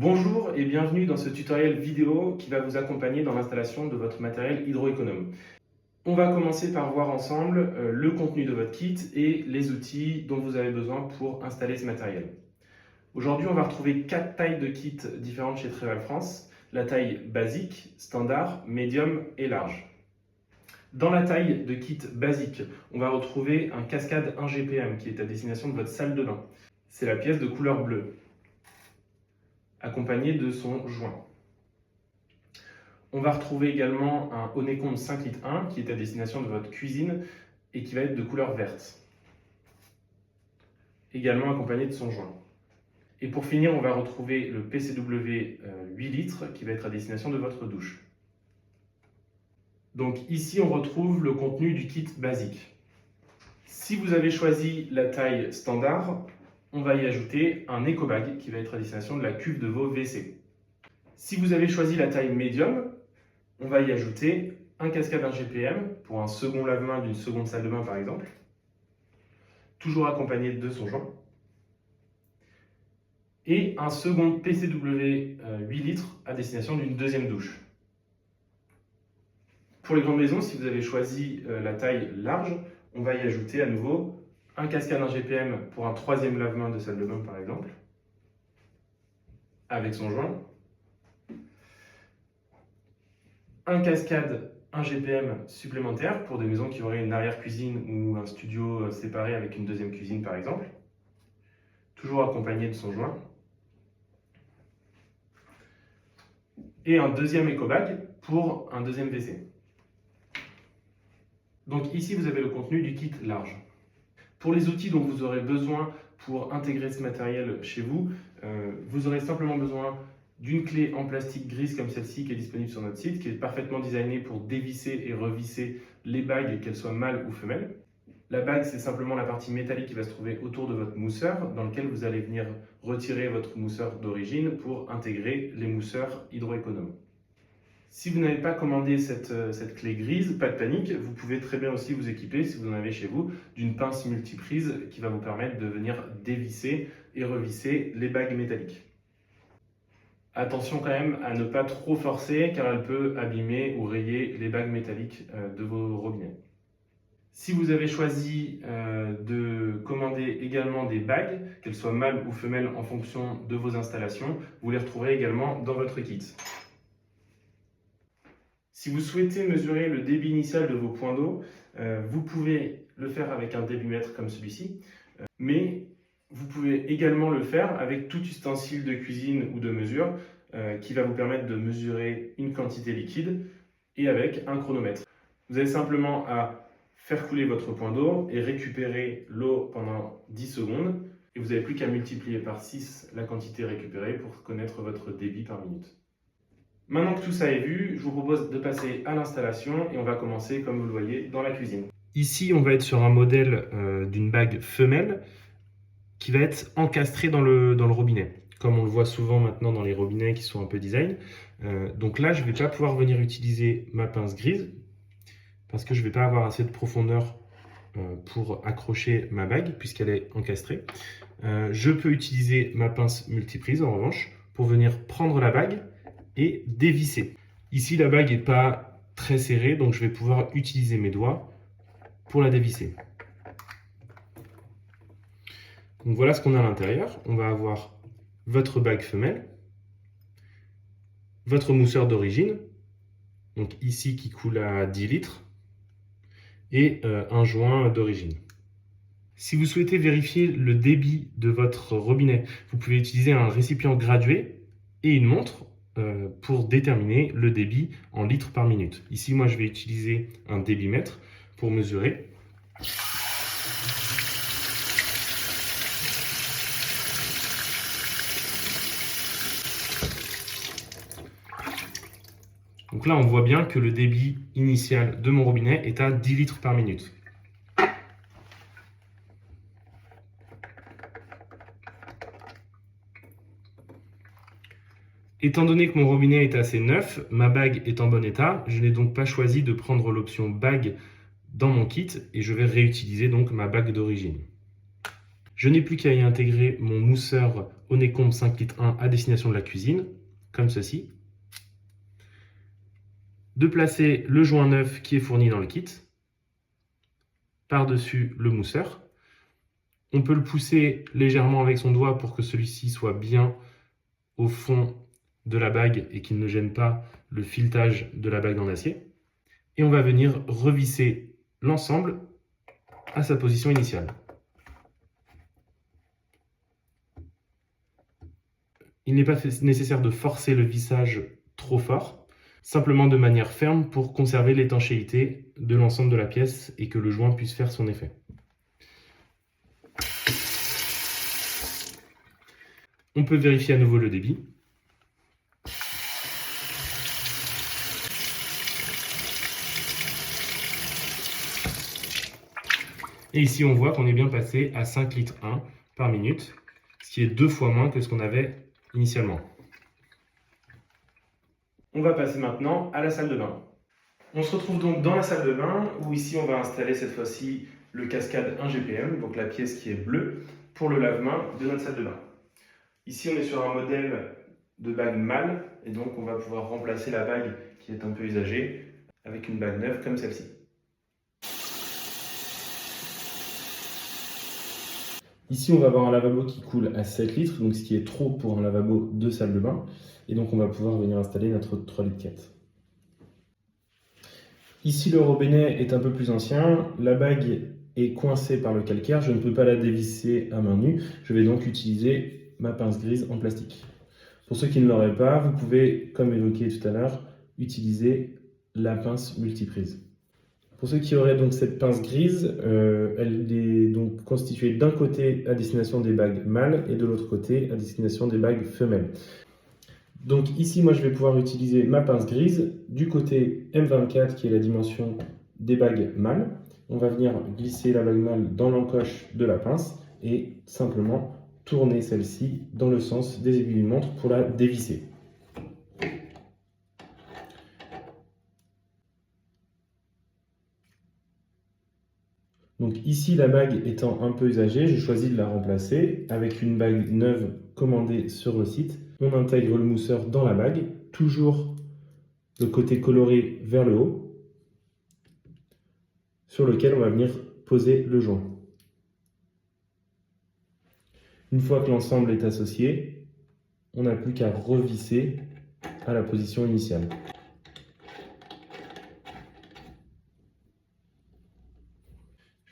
Bonjour et bienvenue dans ce tutoriel vidéo qui va vous accompagner dans l'installation de votre matériel hydroéconome. On va commencer par voir ensemble le contenu de votre kit et les outils dont vous avez besoin pour installer ce matériel. Aujourd'hui, on va retrouver 4 tailles de kits différentes chez Treval France. La taille basique, standard, médium et large. Dans la taille de kit basique, on va retrouver un cascade 1 GPM qui est à destination de votre salle de bain. C'est la pièce de couleur bleue, accompagné de son joint. On va retrouver également un Onecombe 5 litres 1 qui est à destination de votre cuisine et qui va être de couleur verte, également accompagné de son joint. Et pour finir, on va retrouver le PCW 8 litres qui va être à destination de votre douche. Donc ici, on retrouve le contenu du kit basique. Si vous avez choisi la taille standard, on va y ajouter un éco-bag qui va être à destination de la cuve de vos WC. Si vous avez choisi la taille médium, on va y ajouter un cascade 1 GPM pour un second lave-main d'une seconde salle de bain par exemple, toujours accompagné de son joint, et un second PCW 8 litres à destination d'une deuxième douche. Pour les grandes maisons, si vous avez choisi la taille large, on va y ajouter à nouveau un cascade 1 GPM pour un troisième lave-main de salle de bain par exemple, avec son joint, un cascade 1 GPM supplémentaire pour des maisons qui auraient une arrière-cuisine ou un studio séparé avec une deuxième cuisine par exemple, toujours accompagné de son joint, et un deuxième éco-bag pour un deuxième WC. Donc ici vous avez le contenu du kit large. Pour les outils dont vous aurez besoin pour intégrer ce matériel chez vous, vous aurez simplement besoin d'une clé en plastique grise comme celle-ci qui est disponible sur notre site, qui est parfaitement designée pour dévisser et revisser les bagues, qu'elles soient mâles ou femelles. La bague, c'est simplement la partie métallique qui va se trouver autour de votre mousseur, dans lequel vous allez venir retirer votre mousseur d'origine pour intégrer les mousseurs hydroéconomes. Si vous n'avez pas commandé cette clé grise, pas de panique, vous pouvez très bien aussi vous équiper, si vous en avez chez vous, d'une pince multiprise qui va vous permettre de venir dévisser et revisser les bagues métalliques. Attention quand même à ne pas trop forcer car elle peut abîmer ou rayer les bagues métalliques de vos robinets. Si vous avez choisi de commander également des bagues, qu'elles soient mâles ou femelles en fonction de vos installations, vous les retrouverez également dans votre kit. Si vous souhaitez mesurer le débit initial de vos points d'eau, vous pouvez le faire avec un débitmètre comme celui-ci, mais vous pouvez également le faire avec tout ustensile de cuisine ou de mesure qui va vous permettre de mesurer une quantité liquide et avec un chronomètre. Vous avez simplement à faire couler votre point d'eau et récupérer l'eau pendant 10 secondes et vous n'avez plus qu'à multiplier par 6 la quantité récupérée pour connaître votre débit par minute. Maintenant que tout ça est vu, je vous propose de passer à l'installation et on va commencer, comme vous le voyez, dans la cuisine. Ici, on va être sur un modèle d'une bague femelle qui va être encastrée dans le robinet, comme on le voit souvent maintenant dans les robinets qui sont un peu design. Donc là, je ne vais pas pouvoir venir utiliser ma pince grise parce que je ne vais pas avoir assez de profondeur pour accrocher ma bague puisqu'elle est encastrée. Je peux utiliser ma pince multiprise en revanche pour venir prendre la bague et dévisser. Ici, la bague n'est pas très serrée, donc je vais pouvoir utiliser mes doigts pour la dévisser. Donc voilà ce qu'on a à l'intérieur. On va avoir votre bague femelle, votre mousseur d'origine, donc ici qui coule à 10 litres, et un joint d'origine. Si vous souhaitez vérifier le débit de votre robinet, vous pouvez utiliser un récipient gradué et une montre pour déterminer le débit en litres par minute. Ici, moi, je vais utiliser un débitmètre pour mesurer. Donc là, on voit bien que le débit initial de mon robinet est à 10 litres par minute. Étant donné que mon robinet est assez neuf, ma bague est en bon état, je n'ai donc pas choisi de prendre l'option bague dans mon kit et je vais réutiliser donc ma bague d'origine. Je n'ai plus qu'à y intégrer mon mousseur Onécombe 5 litres 1 à destination de la cuisine, comme ceci. De placer le joint neuf qui est fourni dans le kit par-dessus le mousseur. On peut le pousser légèrement avec son doigt pour que celui-ci soit bien au fond de la bague et qu'il ne gêne pas le filetage de la bague en acier. Et on va venir revisser l'ensemble à sa position initiale. Il n'est pas nécessaire de forcer le vissage trop fort, simplement de manière ferme pour conserver l'étanchéité de l'ensemble de la pièce et que le joint puisse faire son effet. On peut vérifier à nouveau le débit. Et ici, on voit qu'on est bien passé à 5 litres 1 par minute, ce qui est 2 fois moins que ce qu'on avait initialement. On va passer maintenant à la salle de bain. On se retrouve donc dans la salle de bain où ici on va installer cette fois-ci le Cascade 1 GPM, donc la pièce qui est bleue, pour le lave-main de notre salle de bain. Ici on est sur un modèle de bague mâle et donc on va pouvoir remplacer la bague qui est un peu usagée avec une bague neuve comme celle-ci. Ici, on va avoir un lavabo qui coule à 7 litres, donc ce qui est trop pour un lavabo de salle de bain. Et donc, on va pouvoir venir installer notre 3 litres 4. Ici, le robinet est un peu plus ancien. La bague est coincée par le calcaire. Je ne peux pas la dévisser à main nue. Je vais donc utiliser ma pince grise en plastique. Pour ceux qui ne l'auraient pas, vous pouvez, comme évoqué tout à l'heure, utiliser la pince multiprise. Pour ceux qui auraient donc cette pince grise, elle est donc constituée d'un côté à destination des bagues mâles et de l'autre côté à destination des bagues femelles. Donc ici, moi je vais pouvoir utiliser ma pince grise du côté M24 qui est la dimension des bagues mâles. On va venir glisser la bague mâle dans l'encoche de la pince et simplement tourner celle-ci dans le sens des aiguilles d'une montre pour la dévisser. Donc ici, la bague étant un peu usagée, j'ai choisi de la remplacer avec une bague neuve commandée sur le site. On intègre le mousseur dans la bague, toujours le côté coloré vers le haut, sur lequel on va venir poser le joint. Une fois que l'ensemble est associé, on n'a plus qu'à revisser à la position initiale.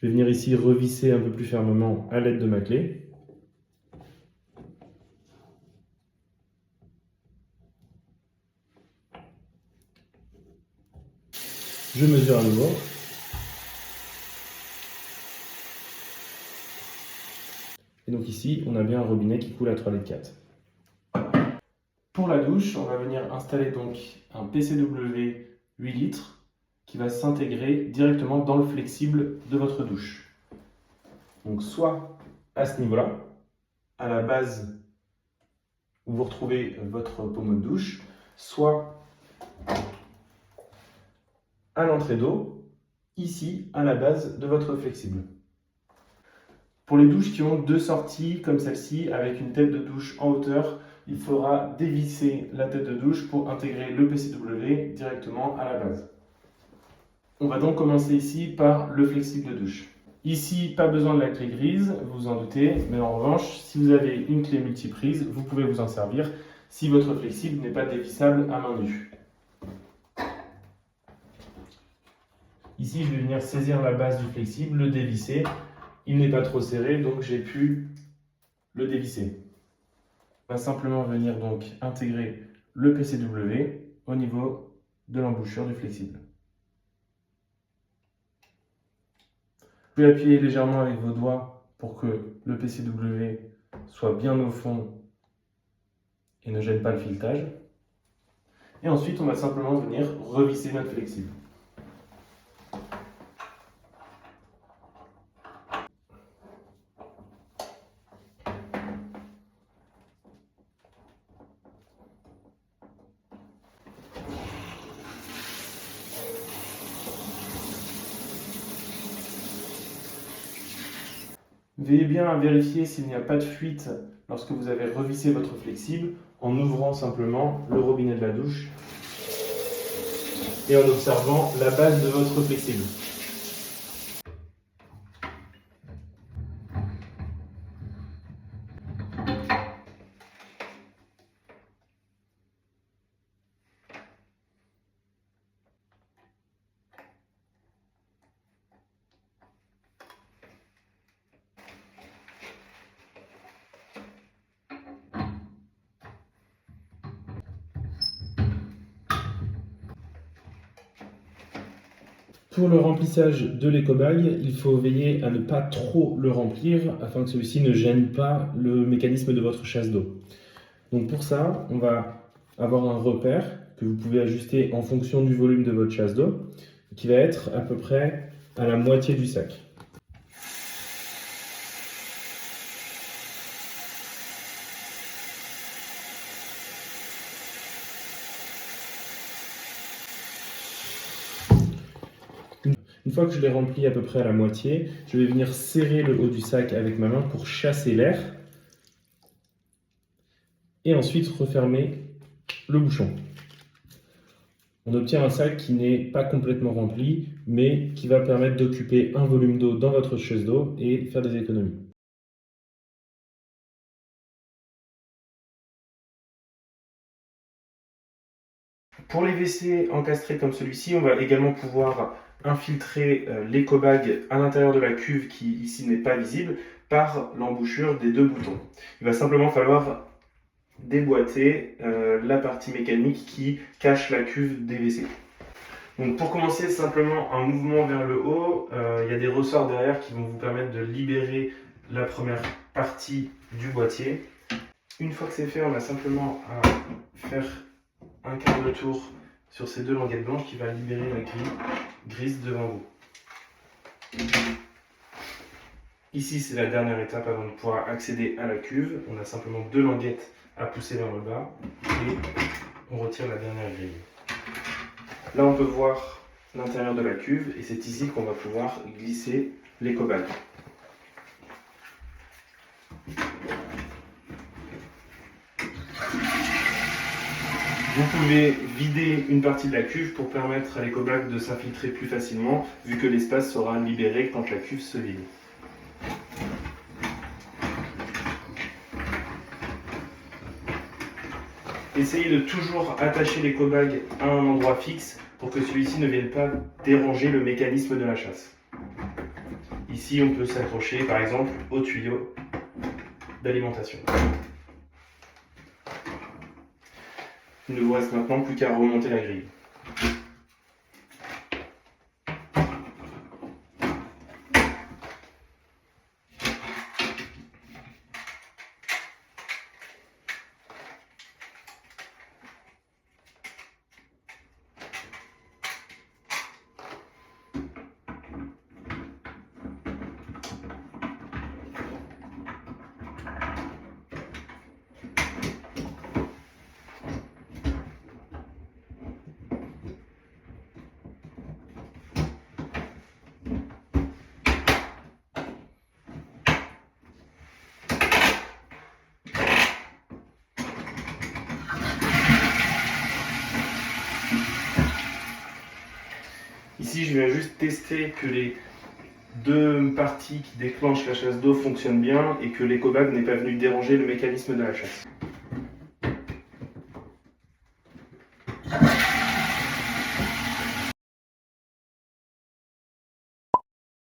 Je vais venir ici revisser un peu plus fermement à l'aide de ma clé. Je mesure à nouveau. Et donc ici, on a bien un robinet qui coule à 3 litres 4. Pour la douche, on va venir installer donc un PCW 8 litres qui va s'intégrer directement dans le flexible de votre douche. Donc soit à ce niveau-là, à la base où vous retrouvez votre pommeau de douche, soit à l'entrée d'eau, ici à la base de votre flexible. Pour les douches qui ont deux sorties comme celle-ci avec une tête de douche en hauteur, il faudra dévisser la tête de douche pour intégrer le PCW directement à la base. On va donc commencer ici par le flexible de douche. Ici, pas besoin de la clé grise, vous vous en doutez, mais en revanche, si vous avez une clé multiprise, vous pouvez vous en servir si votre flexible n'est pas dévissable à main nue. Ici, je vais venir saisir la base du flexible, le dévisser. Il n'est pas trop serré, donc j'ai pu le dévisser. On va simplement venir donc intégrer le PCW au niveau de l'embouchure du flexible. Vous pouvez appuyer légèrement avec vos doigts pour que le PCW soit bien au fond et ne gêne pas le filetage. Et ensuite, on va simplement venir revisser notre flexible. Veillez bien à vérifier s'il n'y a pas de fuite lorsque vous avez revissé votre flexible en ouvrant simplement le robinet de la douche et en observant la base de votre flexible. Pour le remplissage de l'éco-bag, il faut veiller à ne pas trop le remplir afin que celui-ci ne gêne pas le mécanisme de votre chasse d'eau. Donc pour ça, on va avoir un repère que vous pouvez ajuster en fonction du volume de votre chasse d'eau, qui va être à peu près à la moitié du sac. Une fois que je l'ai rempli à peu près à la moitié, je vais venir serrer le haut du sac avec ma main pour chasser l'air et ensuite refermer le bouchon. On obtient un sac qui n'est pas complètement rempli, mais qui va permettre d'occuper un volume d'eau dans votre chasse d'eau et faire des économies. Pour les WC encastrés comme celui-ci, on va également pouvoir infiltrer l'éco-bag à l'intérieur de la cuve qui ici n'est pas visible par l'embouchure des deux boutons. Il va simplement falloir déboîter la partie mécanique qui cache la cuve des WC. Donc pour commencer, simplement un mouvement vers le haut, il y a des ressorts derrière qui vont vous permettre de libérer la première partie du boîtier. Une fois que c'est fait, on a simplement à faire un quart de tour sur ces deux languettes blanches qui va libérer la grille grise devant vous. Ici, c'est la dernière étape avant de pouvoir accéder à la cuve. On a simplement deux languettes à pousser vers le bas et on retire la dernière grille. Là, on peut voir l'intérieur de la cuve et c'est ici qu'on va pouvoir glisser l'éco-bag. Vous pouvez vider une partie de la cuve pour permettre à l'éco-bag de s'infiltrer plus facilement, vu que l'espace sera libéré quand la cuve se vide. Essayez de toujours attacher l'éco-bag à un endroit fixe pour que celui-ci ne vienne pas déranger le mécanisme de la chasse. Ici, on peut s'accrocher par exemple au tuyau d'alimentation. Il ne vous reste maintenant plus qu'à remonter la grille. Ici, je viens juste tester que les deux parties qui déclenchent la chasse d'eau fonctionnent bien et que l'éco-bag n'est pas venu déranger le mécanisme de la chasse.